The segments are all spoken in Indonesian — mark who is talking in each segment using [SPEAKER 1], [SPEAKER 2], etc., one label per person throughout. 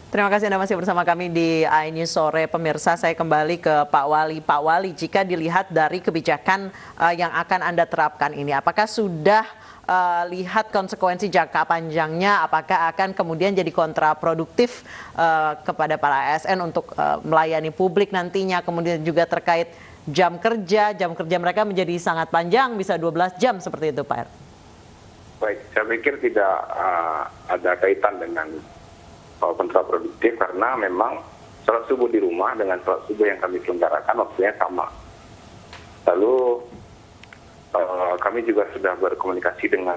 [SPEAKER 1] Terima kasih Anda masih bersama kami di iNews Sore. Pemirsa, saya kembali ke Pak Wali. Pak Wali, jika dilihat dari kebijakan yang akan Anda terapkan ini, apakah sudah lihat konsekuensi jangka panjangnya, apakah akan kemudian jadi kontraproduktif kepada para ASN untuk melayani publik nantinya, kemudian juga terkait jam kerja mereka menjadi sangat panjang, bisa 12 jam seperti itu Pak?
[SPEAKER 2] Baik, saya pikir tidak ada kaitan dengan kontraproduktif karena memang sholat subuh di rumah dengan sholat subuh yang kami selenggarakan waktunya sama. Lalu kami juga sudah berkomunikasi dengan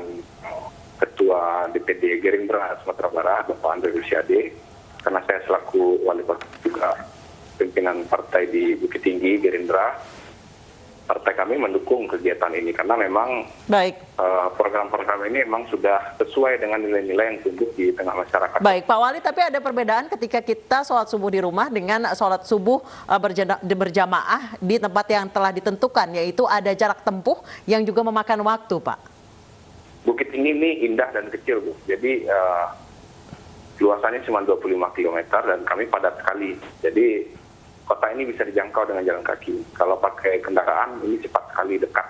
[SPEAKER 2] Ketua DPD Gerindra Sumatera Barat, Bapak Andre Rosiade, karena saya selaku wali kota juga pimpinan partai di Bukit Tinggi Gerindra. Partai kami mendukung kegiatan ini karena memang program-program ini memang sudah sesuai dengan nilai-nilai yang tumbuh di tengah masyarakat.
[SPEAKER 1] Baik, Pak Wali, tapi ada perbedaan ketika kita sholat subuh di rumah dengan sholat subuh berjamaah di tempat yang telah ditentukan, yaitu ada jarak tempuh yang juga memakan waktu, Pak.
[SPEAKER 2] Bukit Tinggi ini indah dan kecil, Bu. Jadi luasannya cuma 25 km dan kami padat sekali. Jadi kota ini bisa dijangkau dengan jalan kaki. Kalau pakai kendaraan ini cepat sekali, dekat.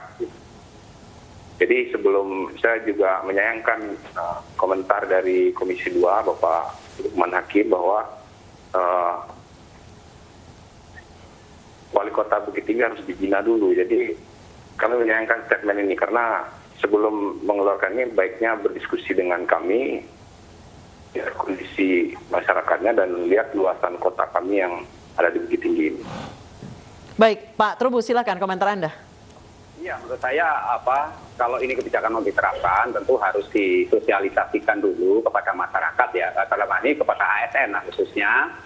[SPEAKER 2] Jadi sebelum saya juga menyayangkan komentar dari Komisi 2 Bapak Lukman Hakim bahwa wali kota Bukit Tinggi harus dibina dulu. Jadi kami menyayangkan statement ini karena sebelum mengeluarkannya baiknya berdiskusi dengan kami ya, kondisi masyarakatnya dan lihat luasan kota kami yang ada di Bukit Tinggi ini.
[SPEAKER 1] Baik, Pak Trubus, silakan komentar Anda.
[SPEAKER 3] Iya, menurut saya kalau ini kebijakan mau diterapkan tentu harus disosialisasikan dulu kepada masyarakat ya, terutama ini kepada ASN khususnya,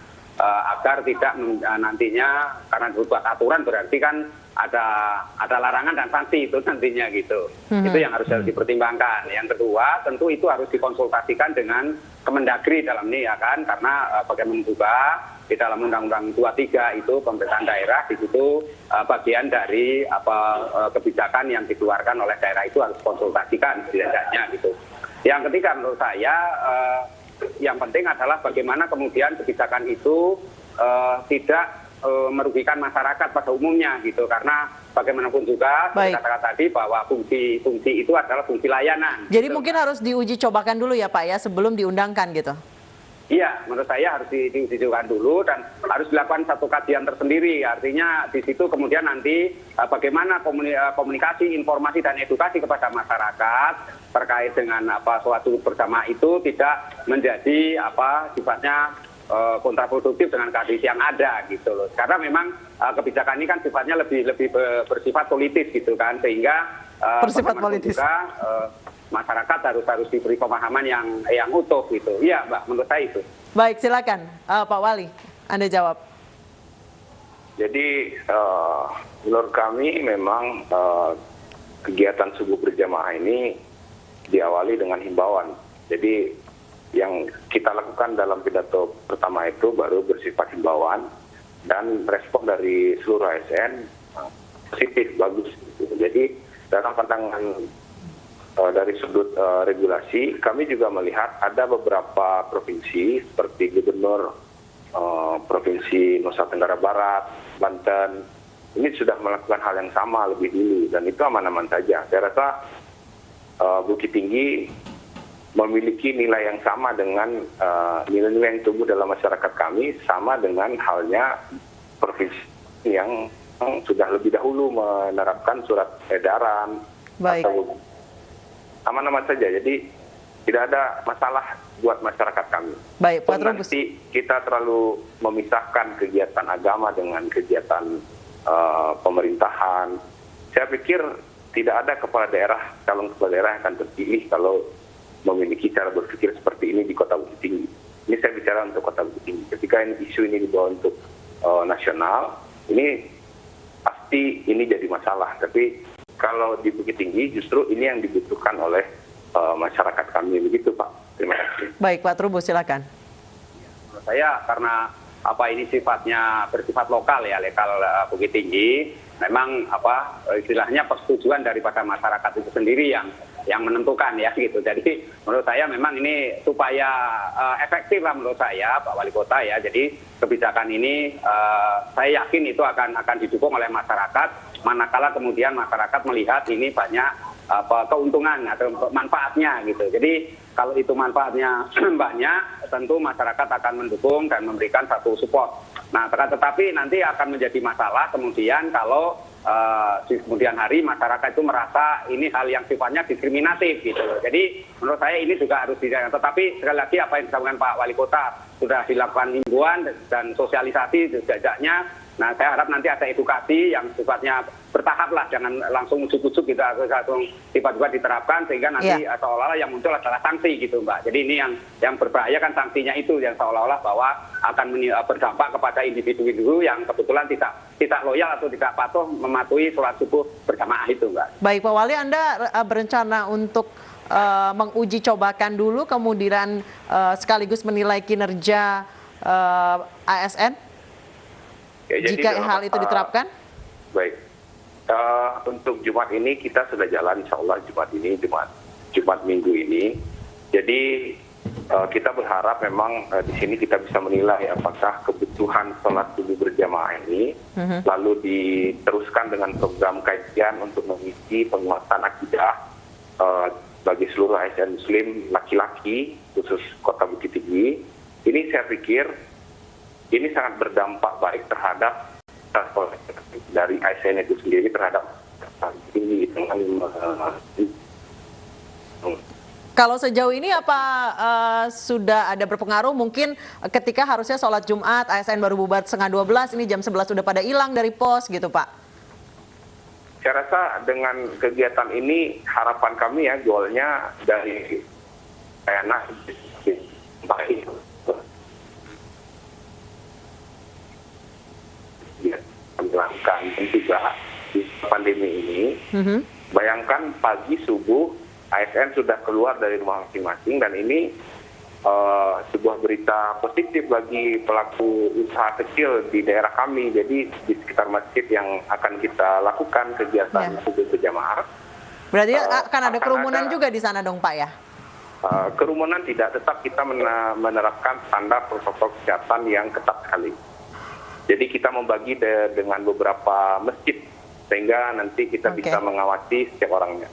[SPEAKER 3] agar tidak nantinya karena dibuat aturan berarti kan ada larangan dan sanksi itu nantinya gitu. Itu yang harus dipertimbangkan. Yang kedua, tentu itu harus dikonsultasikan dengan Kemendagri dalam ini ya kan, karena bagaimana juga di dalam Undang-Undang 23 itu pemerintahan daerah di situ bagian dari kebijakan yang dikeluarkan oleh daerah itu harus konsultasikan setidaknya gitu. Yang ketiga menurut saya yang penting adalah bagaimana kemudian kebijakan itu tidak merugikan masyarakat pada umumnya gitu, karena bagaimanapun juga katakan tadi bahwa fungsi itu adalah fungsi layanan.
[SPEAKER 1] Jadi
[SPEAKER 3] gitu.
[SPEAKER 1] Mungkin harus diuji cobakan dulu ya Pak ya sebelum diundangkan gitu.
[SPEAKER 3] Iya, menurut saya harus diuji cobakan dulu dan harus dilakukan satu kajian tersendiri. Artinya di situ kemudian nanti bagaimana komunikasi, informasi dan edukasi kepada masyarakat terkait dengan sholat subuh bersama itu tidak menjadi sifatnya kontraproduktif dengan kondisi yang ada gitu loh. Karena memang kebijakan ini kan sifatnya lebih bersifat politis gitu kan, sehingga
[SPEAKER 1] bersifat politis
[SPEAKER 3] juga masyarakat harus diberi pemahaman yang utuh gitu. Iya, Mbak, menurut saya itu.
[SPEAKER 1] Baik, silakan Pak Wali, Anda jawab.
[SPEAKER 2] Jadi menurut kami memang kegiatan subuh berjamaah ini diawali dengan himbauan. Jadi yang kita lakukan dalam pidato pertama itu baru bersifat himbauan dan respon dari seluruh ASN positif, bagus. Gitu. Jadi dalam pandangan dari sudut regulasi, kami juga melihat ada beberapa provinsi seperti Gubernur Provinsi Nusa Tenggara Barat, Banten, ini sudah melakukan hal yang sama lebih dulu dan itu aman-aman saja. Saya rasa Bukit Tinggi memiliki nilai yang sama dengan nilai-nilai yang tumbuh dalam masyarakat kami, sama dengan halnya provinsi yang sudah lebih dahulu menerapkan surat edaran atau aman-aman saja. Jadi tidak ada masalah buat masyarakat kami.
[SPEAKER 1] Baik, Pak Trubus.
[SPEAKER 2] Nanti kita terlalu memisahkan kegiatan agama dengan kegiatan pemerintahan. Saya pikir tidak ada kepala daerah, calon kepala daerah yang akan terpilih kalau memiliki cara berpikir seperti ini di Kota Bukit Tinggi. Ini saya bicara untuk Kota Bukit Tinggi. Ketika isu ini dibawa untuk nasional, ini pasti ini jadi masalah. Tapi kalau di Bukit Tinggi justru ini yang dibutuhkan oleh masyarakat kami. Begitu Pak. Terima kasih.
[SPEAKER 1] Baik Pak Trubus, silakan.
[SPEAKER 3] Menurut saya karena ini sifatnya bersifat lokal ya, lokal Bukit Tinggi, memang istilahnya persetujuan daripada masyarakat itu sendiri yang yang menentukan ya gitu. Jadi menurut saya memang ini supaya efektif lah menurut saya Pak Wali Kota ya. Jadi kebijakan ini saya yakin itu akan didukung oleh masyarakat, manakala kemudian masyarakat melihat ini banyak keuntungan atau manfaatnya gitu. Jadi kalau itu manfaatnya banyak, tentu masyarakat akan mendukung dan memberikan satu support. Nah, tetapi nanti akan menjadi masalah kemudian kalau di kemudian hari masyarakat itu merasa ini hal yang sifatnya diskriminatif gitu. Jadi menurut saya ini juga harus dijaga. Tetapi sekali lagi apa yang disampaikan Pak Wali Kota sudah dilakukan himbauan dan sosialisasi sejajaknya. Nah, saya harap nanti ada edukasi yang sifatnya bertahap lah, jangan langsung ujuk-ujuk gitu, langsung tiba-tiba diterapkan sehingga nanti seolah-olah yang muncul adalah sanksi gitu, Mbak. Jadi ini yang berbahaya kan sanksinya itu, yang seolah-olah bahwa akan berdampak kepada individu-individu yang kebetulan tidak loyal atau tidak patuh mematuhi sholat subuh berjamaah itu, Mbak.
[SPEAKER 1] Baik, Pak Wali, Anda berencana untuk menguji cobakan dulu, kemudian sekaligus menilai kinerja ASN?
[SPEAKER 2] Ya,
[SPEAKER 1] jika hal itu diterapkan?
[SPEAKER 2] Baik, untuk Jumat ini kita sudah jalan, insya Allah Jumat Minggu ini. Jadi kita berharap memang di sini kita bisa menilai apakah kebutuhan sholat subuh berjamaah ini lalu diteruskan dengan program kajian untuk mengisi penguatan akidah bagi seluruh ASN Muslim laki-laki khusus Kota Bukit Tinggi. Ini saya pikir ini sangat berdampak baik terhadap dari ASN itu sendiri terhadap ini dengan
[SPEAKER 1] kalau sejauh ini apa sudah ada berpengaruh mungkin ketika harusnya sholat Jumat ASN baru bubar 11:30, ini jam 11 sudah pada hilang dari pos gitu, Pak?
[SPEAKER 2] Saya rasa dengan kegiatan ini harapan kami ya goalnya dari enak baik melakukan juga di pandemi ini. Bayangkan pagi subuh ASN sudah keluar dari rumah masing-masing dan ini sebuah berita positif bagi pelaku usaha kecil di daerah kami. Jadi di sekitar masjid yang akan kita lakukan kegiatan subuh berjamaah.
[SPEAKER 1] Berarti akan ada kerumunan juga di sana dong, Pak ya?
[SPEAKER 2] Kerumunan tidak, tetap kita menerapkan standar protokol kesehatan yang ketat sekali. Jadi kita membagi dengan beberapa masjid sehingga nanti kita bisa mengawasi setiap orangnya.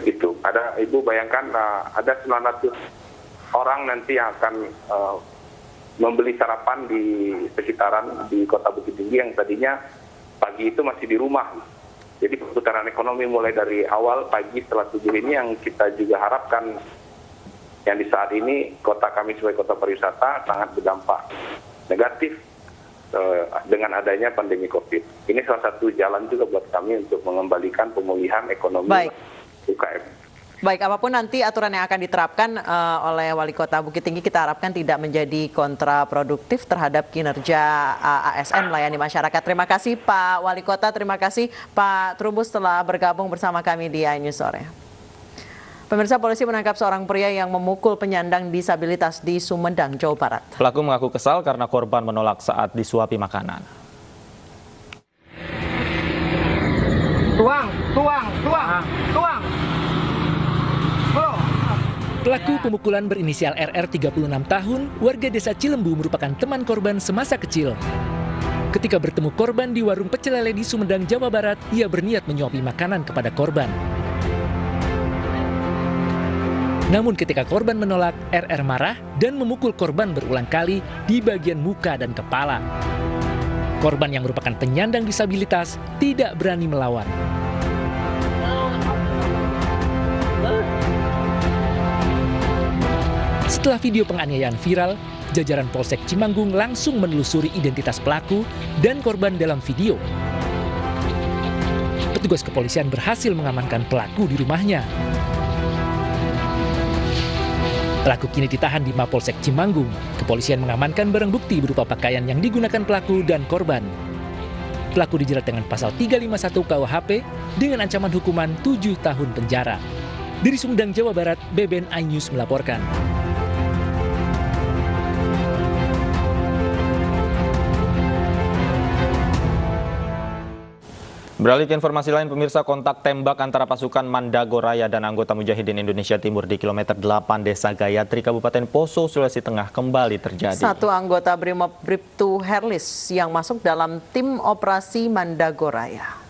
[SPEAKER 2] Itu ada, Ibu bayangkan ada 900 orang nanti yang akan membeli sarapan di sekitaran di Kota Bukit Tinggi yang tadinya pagi itu masih di rumah. Jadi perputaran ekonomi mulai dari awal pagi setelah subuh ini yang kita juga harapkan yang di saat ini kota kami sebagai kota pariwisata sangat berdampak negatif dengan adanya pandemi COVID. Ini salah satu jalan juga buat kami untuk mengembalikan pemulihan ekonomi UKM.
[SPEAKER 1] Baik, apapun nanti aturan yang akan diterapkan oleh Wali Kota Bukit Tinggi, kita harapkan tidak menjadi kontraproduktif terhadap kinerja ASN melayani masyarakat. Terima kasih Pak Wali Kota, terima kasih Pak Trubus telah bergabung bersama kami di iNews Sore. Pemirsa, polisi menangkap seorang pria yang memukul penyandang disabilitas di Sumedang, Jawa Barat.
[SPEAKER 4] Pelaku mengaku kesal karena korban menolak saat disuapi makanan.
[SPEAKER 5] Tuang.
[SPEAKER 6] Pelaku pemukulan berinisial RR 36 tahun, warga desa Cilembu merupakan teman korban semasa kecil. Ketika bertemu korban di warung pecel lele di Sumedang, Jawa Barat, ia berniat menyuapi makanan kepada korban. Namun ketika korban menolak, RR marah dan memukul korban berulang kali di bagian muka dan kepala. Korban yang merupakan penyandang disabilitas tidak berani melawan. Setelah video penganiayaan viral, jajaran Polsek Cimanggung langsung menelusuri identitas pelaku dan korban dalam video. Petugas kepolisian berhasil mengamankan pelaku di rumahnya. Pelaku kini ditahan di Mapolsek Cimanggung. Kepolisian mengamankan barang bukti berupa pakaian yang digunakan pelaku dan korban. Pelaku dijerat dengan pasal 351 KUHP dengan ancaman hukuman 7 tahun penjara. Dari Sumedang, Jawa Barat, Beben iNews melaporkan.
[SPEAKER 4] Beralih ke informasi lain, pemirsa, kontak tembak antara pasukan Mandagoraya dan anggota Mujahidin Indonesia Timur di kilometer 8 Desa Gayatri, Kabupaten Poso, Sulawesi Tengah kembali terjadi.
[SPEAKER 1] Satu anggota Brimob Bribtu Herlis yang masuk dalam tim operasi Mandagoraya.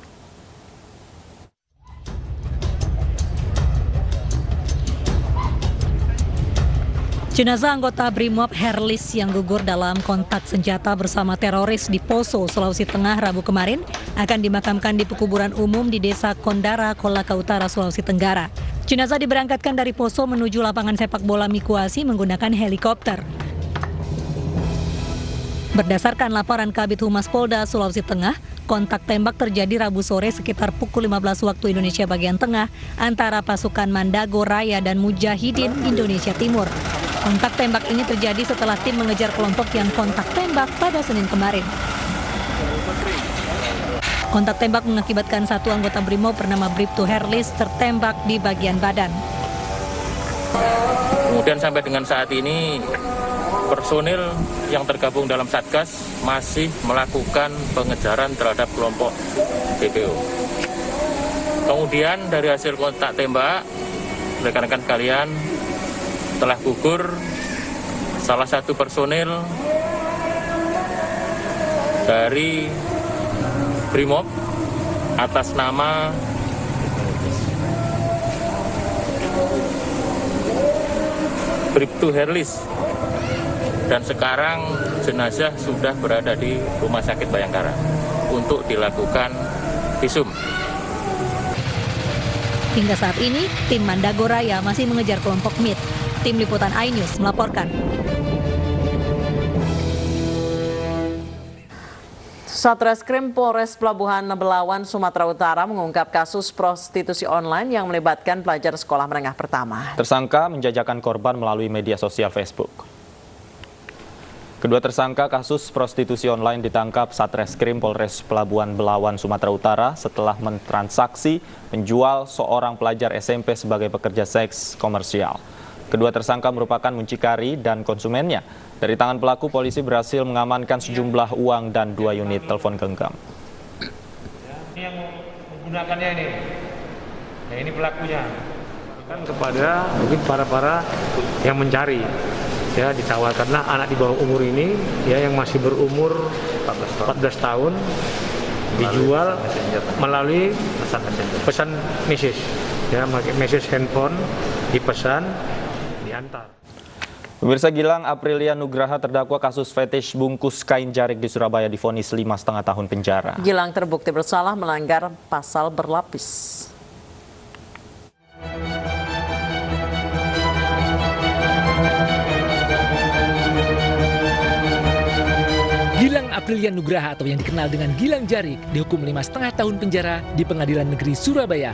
[SPEAKER 5] Jenazah anggota Brimob Herlis yang gugur dalam kontak senjata bersama teroris di Poso, Sulawesi Tengah Rabu kemarin akan dimakamkan di pekuburan umum di Desa Kondara, Kolaka Utara, Sulawesi Tenggara. Jenazah diberangkatkan dari Poso menuju lapangan sepak bola Mikuasi menggunakan helikopter. Berdasarkan laporan Kabid Humas Polda Sulawesi Tengah, kontak tembak terjadi Rabu sore sekitar pukul 15 waktu Indonesia bagian tengah antara pasukan Mandagoraya dan Mujahidin Indonesia Timur. Kontak tembak ini terjadi setelah tim mengejar kelompok yang kontak tembak pada Senin kemarin. Kontak tembak mengakibatkan satu anggota Brimob bernama Bribtu Herlis tertembak di bagian badan.
[SPEAKER 7] Kemudian sampai dengan saat ini personil yang tergabung dalam Satgas masih melakukan pengejaran terhadap kelompok DPO. Kemudian dari hasil kontak tembak, rekan-rekan sekalian, telah gugur salah satu personil dari Brimob atas nama Bribtu Herlis, dan sekarang jenazah sudah berada di Rumah Sakit Bayangkara untuk dilakukan visum.
[SPEAKER 5] Hingga saat ini, tim Mandagoraya masih mengejar kelompok MIT. Tim Liputan iNews melaporkan.
[SPEAKER 1] Satreskrim Polres Pelabuhan Belawan, Sumatera Utara mengungkap kasus prostitusi online yang melibatkan pelajar sekolah menengah pertama.
[SPEAKER 4] Tersangka menjajakan korban melalui media sosial Facebook. Kedua tersangka kasus prostitusi online ditangkap Satreskrim Polres Pelabuhan Belawan, Sumatera Utara setelah mentransaksi menjual seorang pelajar SMP sebagai pekerja seks komersial. Kedua tersangka merupakan muncikari dan konsumennya. Dari tangan pelaku, polisi berhasil mengamankan sejumlah uang dan 2 unit telepon genggam.
[SPEAKER 8] Ini yang menggunakannya ini. Nah, ini pelakunya. Kan kepada mungkin para yang mencari. Ya, ditawarkanlah anak di bawah umur ini, ya, yang masih berumur 14 tahun dijual melalui pesan message. Ya, message handphone dipesan, diantar.
[SPEAKER 4] Pemirsa, Gilang Aprilia Nugraha terdakwa kasus fetish bungkus kain jarik di Surabaya divonis 5,5 tahun penjara.
[SPEAKER 1] Gilang terbukti bersalah melanggar pasal berlapis.
[SPEAKER 6] Gilang Aprilia Nugraha atau yang dikenal dengan Gilang Jarik dihukum 5,5 tahun penjara di Pengadilan Negeri Surabaya.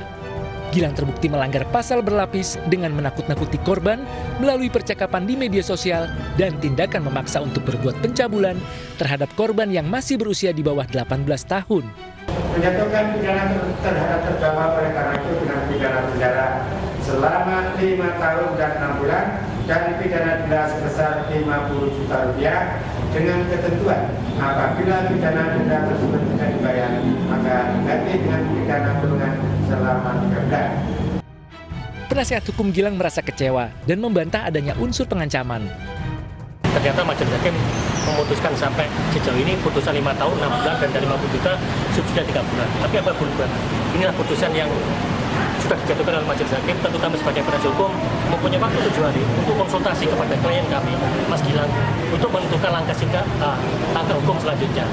[SPEAKER 6] Gilang terbukti melanggar pasal berlapis dengan menakut-nakuti korban melalui percakapan di media sosial dan tindakan memaksa untuk berbuat pencabulan terhadap korban yang masih berusia di bawah 18 tahun.
[SPEAKER 9] Menjatuhkan pidana terhadap terdakwa oleh karena itu dengan pidana penjara selama 5 tahun dan 6 bulan dan pidana denda sebesar 50 juta rupiah dengan ketentuan apabila pidana denda tersebut tidak dibayar maka diganti dengan pidana kurungan selama 3 bulan.
[SPEAKER 6] Penasihat hukum Gilang merasa kecewa dan membantah adanya unsur pengancaman.
[SPEAKER 10] Ternyata majelis hakim memutuskan sampai sejauh ini putusan 5 tahun 6 bulan dan dari 50 juta subsidi 3 bulan. Tapi apa bulan? Inilah putusan yang sudah dijatuhkan oleh majelis hakim. Tentu kami sebagai penasihat hukum mempunyai waktu 7 hari untuk konsultasi kepada klien kami, Mas Gilang, untuk menentukan langkah hukum selanjutnya.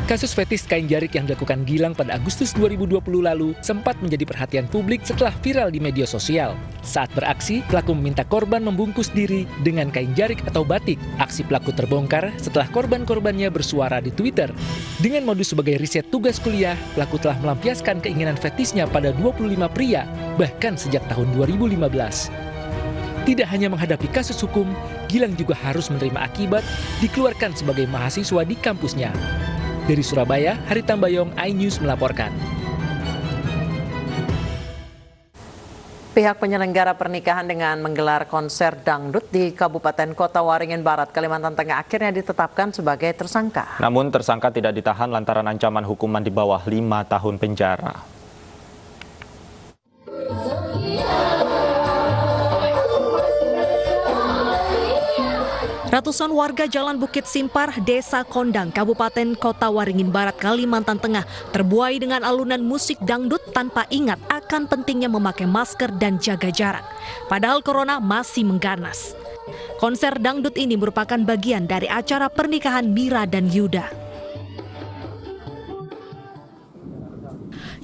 [SPEAKER 6] Kasus fetis kain jarik yang dilakukan Gilang pada Agustus 2020 lalu sempat menjadi perhatian publik setelah viral di media sosial. Saat beraksi, pelaku meminta korban membungkus diri dengan kain jarik atau batik. Aksi pelaku terbongkar setelah korban-korbannya bersuara di Twitter. Dengan modus sebagai riset tugas kuliah, pelaku telah melampiaskan keinginan fetisnya pada 25 pria, bahkan sejak tahun 2015. Tidak hanya menghadapi kasus hukum, Gilang juga harus menerima akibat dikeluarkan sebagai mahasiswa di kampusnya. Dari Surabaya, Haritha Bayong, iNews melaporkan.
[SPEAKER 1] Pihak penyelenggara pernikahan dengan menggelar konser dangdut di Kabupaten Kota Waringin Barat, Kalimantan Tengah akhirnya ditetapkan sebagai tersangka.
[SPEAKER 4] Namun tersangka tidak ditahan lantaran ancaman hukuman di bawah 5 tahun penjara.
[SPEAKER 5] Ratusan warga Jalan Bukit Simpar, Desa Kondang, Kabupaten Kota Waringin Barat, Kalimantan Tengah terbuai dengan alunan musik dangdut tanpa ingat akan pentingnya memakai masker dan jaga jarak. Padahal corona masih mengganas. Konser dangdut ini merupakan bagian dari acara pernikahan Mira dan Yuda.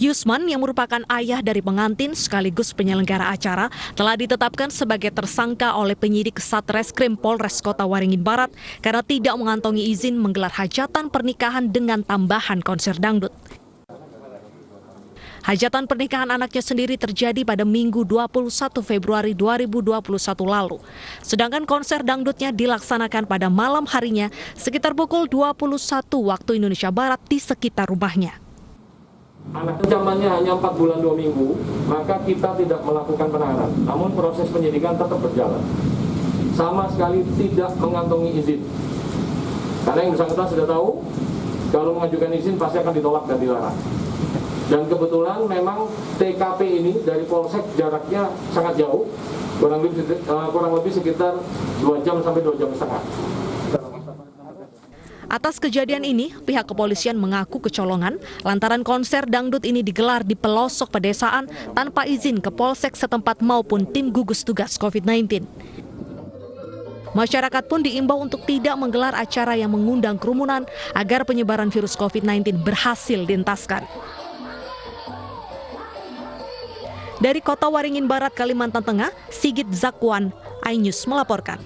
[SPEAKER 5] Yusman yang merupakan ayah dari pengantin sekaligus penyelenggara acara telah ditetapkan sebagai tersangka oleh penyidik Satreskrim Polres Kota Waringin Barat karena tidak mengantongi izin menggelar hajatan pernikahan dengan tambahan konser dangdut. Hajatan pernikahan anaknya sendiri terjadi pada Minggu 21 Februari 2021 lalu. Sedangkan konser dangdutnya dilaksanakan pada malam harinya sekitar pukul 21 waktu Indonesia Barat di sekitar rumahnya.
[SPEAKER 11] Anak ancamannya hanya 4 bulan 2 minggu, maka kita tidak melakukan penahanan. Namun proses penyidikan tetap berjalan. Sama sekali tidak mengantongi izin. Karena yang bersangkutan sudah tahu, kalau mengajukan izin pasti akan ditolak dan dilarang. Dan kebetulan memang TKP ini dari Polsek jaraknya sangat jauh, kurang lebih sekitar 2 jam sampai 2 jam setengah.
[SPEAKER 5] Atas kejadian ini, pihak kepolisian mengaku kecolongan lantaran konser dangdut ini digelar di pelosok pedesaan tanpa izin ke Polsek setempat maupun tim gugus tugas COVID-19. Masyarakat pun diimbau untuk tidak menggelar acara yang mengundang kerumunan agar penyebaran virus COVID-19 berhasil dientaskan. Dari Kota Waringin Barat, Kalimantan Tengah, Sigit Zakwan, iNews melaporkan.